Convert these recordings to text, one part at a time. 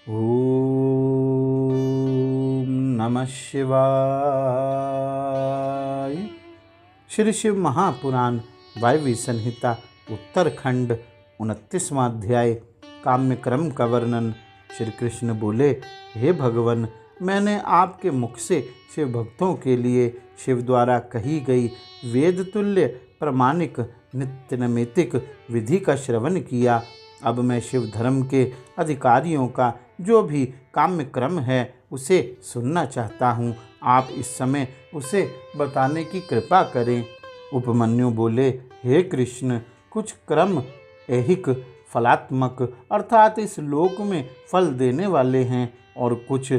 ओम नमः शिवाय। श्री शिव महापुराण वायव्य संहिता उत्तरखंड 29वां अध्याय काम्य क्रम का वर्णन। श्री कृष्ण बोले, हे भगवान, मैंने आपके मुख से शिव भक्तों के लिए शिव द्वारा कही गई वेद तुल्य प्रमाणिक नित्य नैमित्तिक विधि का श्रवण किया। अब मैं शिव धर्म के अधिकारियों का जो भी काम्य क्रम है उसे सुनना चाहता हूँ। आप इस समय उसे बताने की कृपा करें। उपमन्यु बोले, हे कृष्ण, कुछ क्रम ऐहिक फलात्मक अर्थात इस लोक में फल देने वाले हैं और कुछ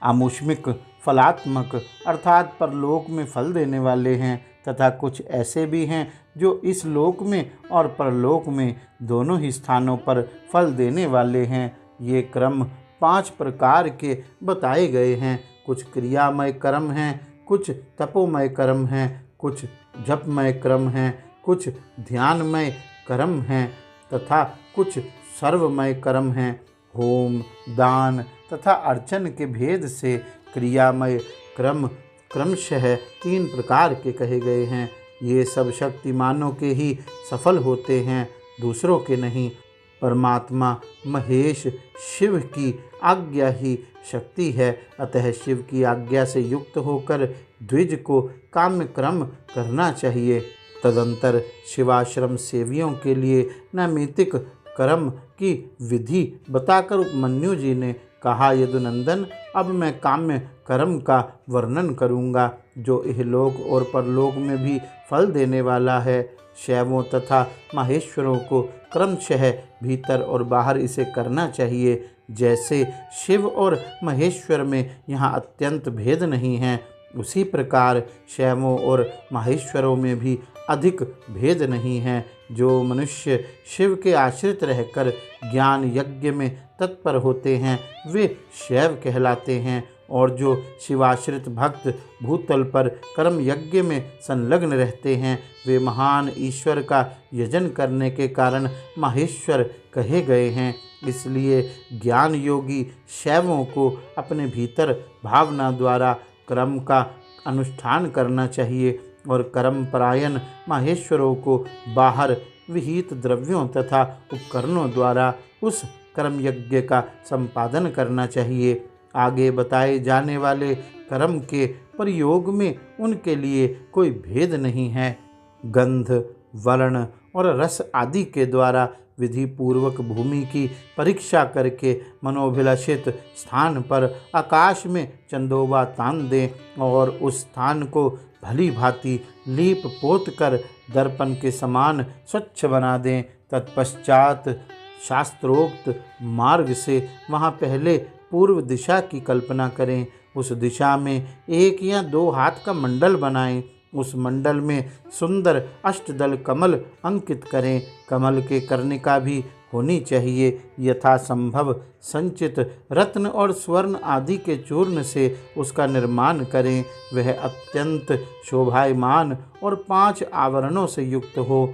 आमुष्मिक फलात्मक अर्थात परलोक में फल देने वाले हैं, तथा कुछ ऐसे भी हैं जो इस लोक में और परलोक में दोनों ही स्थानों पर फल देने वाले हैं। ये क्रम 5 प्रकार के बताए गए हैं। कुछ क्रियामय कर्म हैं, कुछ तपोमय कर्म हैं, कुछ जपमय कर्म हैं, कुछ ध्यानमय कर्म हैं तथा कुछ सर्वमय कर्म हैं। होम, दान तथा अर्चन के भेद से क्रियामय क्रम क्रमशः 3 प्रकार के कहे गए हैं। ये सब शक्तिमानों के ही सफल होते हैं, दूसरों के नहीं। परमात्मा महेश शिव की आज्ञा ही शक्ति है, अतः शिव की आज्ञा से युक्त होकर द्विज को काम्य क्रम करना चाहिए। तदंतर शिवाश्रम सेवियों के लिए नैमित्तिक कर्म की विधि बताकर उपमन्यु जी ने कहा, यदुनंदन, अब मैं काम्य कर्म का वर्णन करूँगा जो इहलोक और परलोक में भी फल देने वाला है। शैवों तथा माहेश्वरों को क्रमशः भीतर और बाहर इसे करना चाहिए। जैसे शिव और महेश्वर में यहाँ अत्यंत भेद नहीं है, उसी प्रकार शैवों और माहेश्वरों में भी अधिक भेद नहीं है। जो मनुष्य शिव के आश्रित रहकर ज्ञान यज्ञ में तत्पर होते हैं वे शैव कहलाते हैं, और जो शिवाश्रित भक्त भूतल पर कर्म यज्ञ में संलग्न रहते हैं वे महान ईश्वर का यजन करने के कारण माहेश्वर कहे गए हैं। इसलिए ज्ञान योगी शैवों को अपने भीतर भावना द्वारा कर्म का अनुष्ठान करना चाहिए और कर्मपरायण माहेश्वरों को बाहर विहित द्रव्यों तथा उपकरणों द्वारा उस कर्म यज्ञ का संपादन करना चाहिए। आगे बताए जाने वाले कर्म के प्रयोग में उनके लिए कोई भेद नहीं है। गंध, वर्ण और रस आदि के द्वारा विधि पूर्वक भूमि की परीक्षा करके मनोभिलषित स्थान पर आकाश में चंदोबा तान दें और उस स्थान को भली भांति लीप पोत कर दर्पण के समान स्वच्छ बना दें। तत्पश्चात शास्त्रोक्त मार्ग से वहाँ पहले पूर्व दिशा की कल्पना करें। उस दिशा में 1 या 2 हाथ का मंडल बनाएं। उस मंडल में सुंदर अष्टदल कमल अंकित करें। कमल के कर्णिका भी होनी चाहिए। यथासंभव संचित रत्न और स्वर्ण आदि के चूर्ण से उसका निर्माण करें। वह अत्यंत शोभायमान और 5 आवरणों से युक्त हो।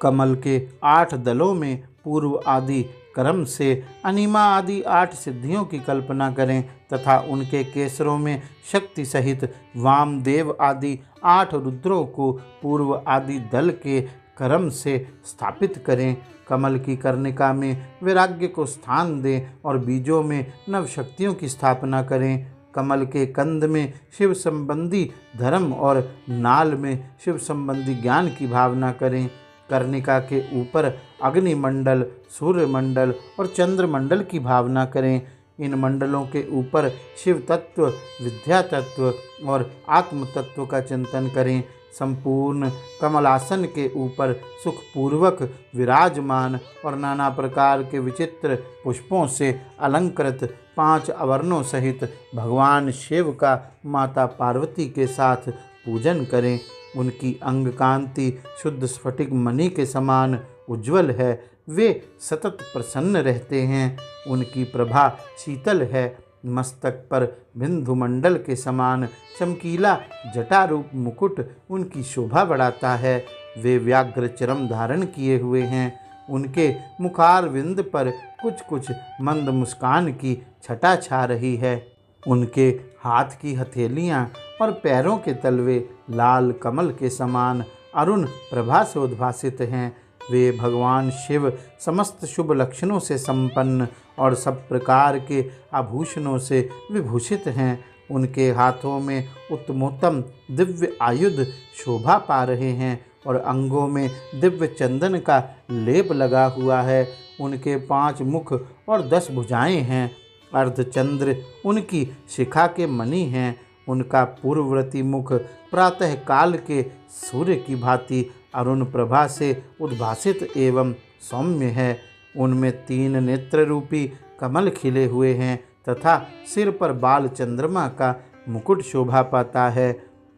कमल के 8 दलों में पूर्व आदि क्रम से अनिमा आदि 8 सिद्धियों की कल्पना करें तथा उनके केसरों में शक्ति सहित वामदेव आदि 8 रुद्रों को पूर्व आदि दल के क्रम से स्थापित करें। कमल की कर्णिका में वैराग्य को स्थान दें और बीजों में नवशक्तियों की स्थापना करें। कमल के कंद में शिव संबंधी धर्म और नाल में शिव संबंधी ज्ञान की भावना करें। कर्णिका के ऊपर अग्निमंडल, सूर्यमंडल और चंद्रमंडल की भावना करें। इन मंडलों के ऊपर शिव तत्व, विद्या तत्व और आत्म तत्व का चिंतन करें। संपूर्ण कमलासन के ऊपर सुखपूर्वक विराजमान और नाना प्रकार के विचित्र पुष्पों से अलंकृत 5 आवरणों सहित भगवान शिव का माता पार्वती के साथ पूजन करें। उनकी अंग कांति शुद्ध स्फटिक मणि के समान उज्ज्वल है। वे सतत प्रसन्न रहते हैं। उनकी प्रभा शीतल है। मस्तक पर बिंदुमंडल के समान चमकीला जटारूप मुकुट उनकी शोभा बढ़ाता है। वे व्याघ्र चरम धारण किए हुए हैं। उनके मुखारविंद पर कुछ कुछ मंद मुस्कान की छटा छा रही है। उनके हाथ की हथेलियां और पैरों के तलवे लाल कमल के समान अरुण प्रभा से उद्भासित हैं। वे भगवान शिव समस्त शुभ लक्षणों से संपन्न और सब प्रकार के आभूषणों से विभूषित हैं। उनके हाथों में उत्तमोत्तम दिव्य आयुध शोभा पा रहे हैं और अंगों में दिव्य चंदन का लेप लगा हुआ है। उनके 5 मुख और 10 भुजाएं हैं। अर्धचंद्र उनकी शिखा के मणि हैं। उनका पूर्ववर्ती मुख प्रातः काल के सूर्य की भांति अरुण प्रभा से उद्भासित एवं सौम्य है। उनमें 3 नेत्र रूपी कमल खिले हुए हैं तथा सिर पर बाल चंद्रमा का मुकुट शोभा पाता है।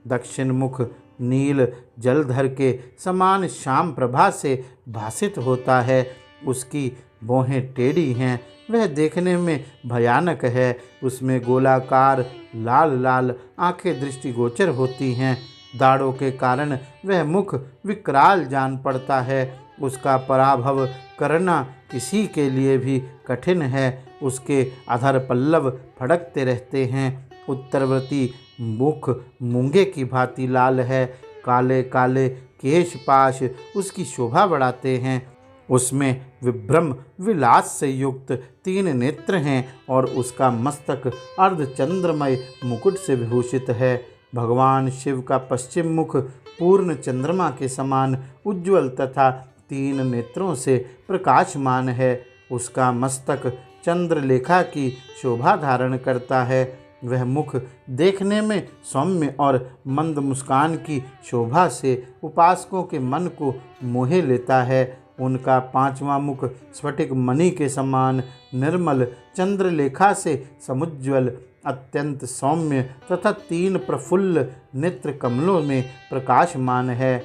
दक्षिण मुख नील जलधर के समान श्याम प्रभा से भासित होता है। उसकी भौहें टेढ़ी हैं, वह देखने में भयानक है। उसमें गोलाकार लाल लाल आंखें दृष्टिगोचर होती हैं। दाढ़ों के कारण वह मुख विकराल जान पड़ता है। उसका पराभव करना किसी के लिए भी कठिन है। उसके अधर पल्लव फड़कते रहते हैं। उत्तरवर्ती मुख मूंगे की भांति लाल है। काले काले केश पाश उसकी शोभा बढ़ाते हैं। उसमें विभ्रम विलास से युक्त 3 नेत्र हैं और उसका मस्तक अर्धचंद्रमय मुकुट से विभूषित है। भगवान शिव का पश्चिम मुख पूर्ण चंद्रमा के समान उज्ज्वल तथा 3 नेत्रों से प्रकाशमान है। उसका मस्तक चंद्रलेखा की शोभा धारण करता है। वह मुख देखने में सौम्य और मंद मुस्कान की शोभा से उपासकों के मन को मोहे लेता है। उनका 5वां मुख स्फटिक मणि के समान निर्मल चंद्रलेखा से समुज्ज्वल अत्यंत सौम्य तथा 3 प्रफुल्ल नेत्र कमलों में प्रकाशमान है।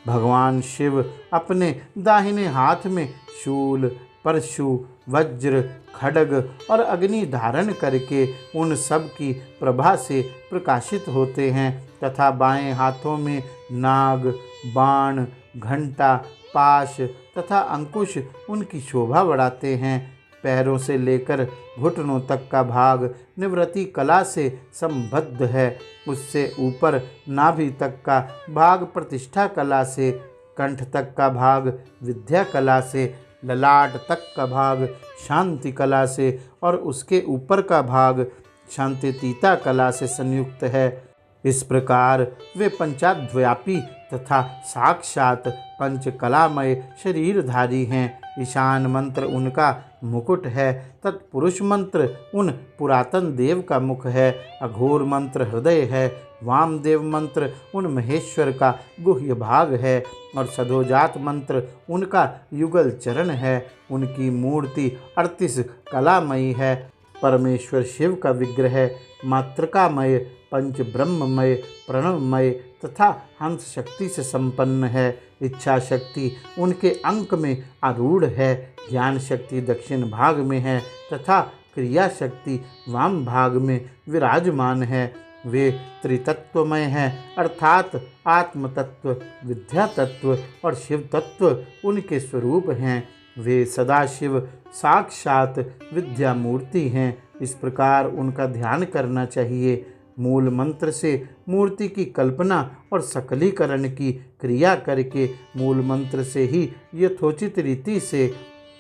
भगवान शिव अपने दाहिने हाथ में शूल, परशु, वज्र, खड्ग और अग्नि धारण करके उन सब की प्रभा से प्रकाशित होते हैं तथा बाएं हाथों में नाग, बाण, घंटा, पाश तथा अंकुश उनकी शोभा बढ़ाते हैं। पैरों से लेकर घुटनों तक का भाग निवृत्ति कला से संबद्ध है। उससे ऊपर नाभि तक का भाग प्रतिष्ठा कला से, कंठ तक का भाग विद्या कला से, ललाट तक का भाग शांति कला से और उसके ऊपर का भाग शांतितीता कला से संयुक्त है। इस प्रकार वे पंचाद्व्यापी तथा साक्षात पंचकलामय शरीरधारी हैं। ईशान मंत्र उनका मुकुट है। तत्पुरुष मंत्र उन पुरातन देव का मुख है। अघोर मंत्र हृदय है। वामदेव मंत्र उन महेश्वर का गुह्य भाग है और सधोजात मंत्र उनका युगल चरण है। उनकी मूर्ति 38 कलामयी है। परमेश्वर शिव का विग्रह मातृकामय, पंच ब्रह्ममय, प्रणवमय तथा हंस शक्ति से संपन्न है। इच्छा शक्ति उनके अंक में आरूढ़ है। ज्ञान शक्ति दक्षिण भाग में है तथा क्रिया शक्ति वाम भाग में विराजमान है। वे त्रितत्वमय हैं, अर्थात आत्म तत्व, विद्या तत्व और शिव तत्व उनके स्वरूप हैं। वे सदाशिव साक्षात विद्या मूर्ति हैं। इस प्रकार उनका ध्यान करना चाहिए। मूल मंत्र से मूर्ति की कल्पना और सकलीकरण की क्रिया करके मूल मंत्र से ही यथोचित रीति से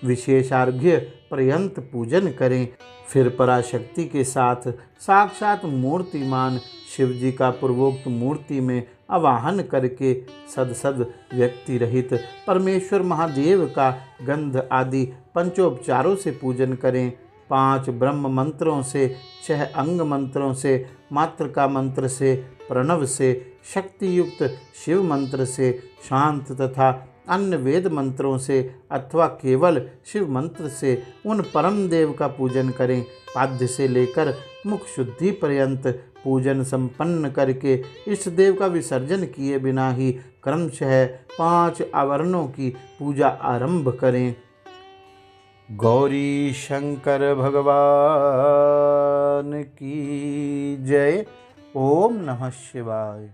विशेषार्घ्य पर्यंत पूजन करें। फिर पराशक्ति के साथ साक्षात मूर्तिमान शिव जी का पूर्वोक्त मूर्ति में आवाहन करके सद व्यक्ति रहित परमेश्वर महादेव का गंध आदि पंचोपचारों से पूजन करें। 5 ब्रह्म मंत्रों से, 6 अंग मंत्रों से, मातृका मंत्र से, प्रणव से, शक्ति युक्त शिव मंत्र से, शांत तथा अन्य वेद मंत्रों से अथवा केवल शिव मंत्र से उन परम देव का पूजन करें। पाद्य से लेकर मुख शुद्धि पर्यंत पूजन संपन्न करके इष्ट देव का विसर्जन किए बिना ही क्रमशः 5 आवरणों की पूजा आरंभ करें। गौरी शंकर भगवान की जय। ओम नमः शिवाय।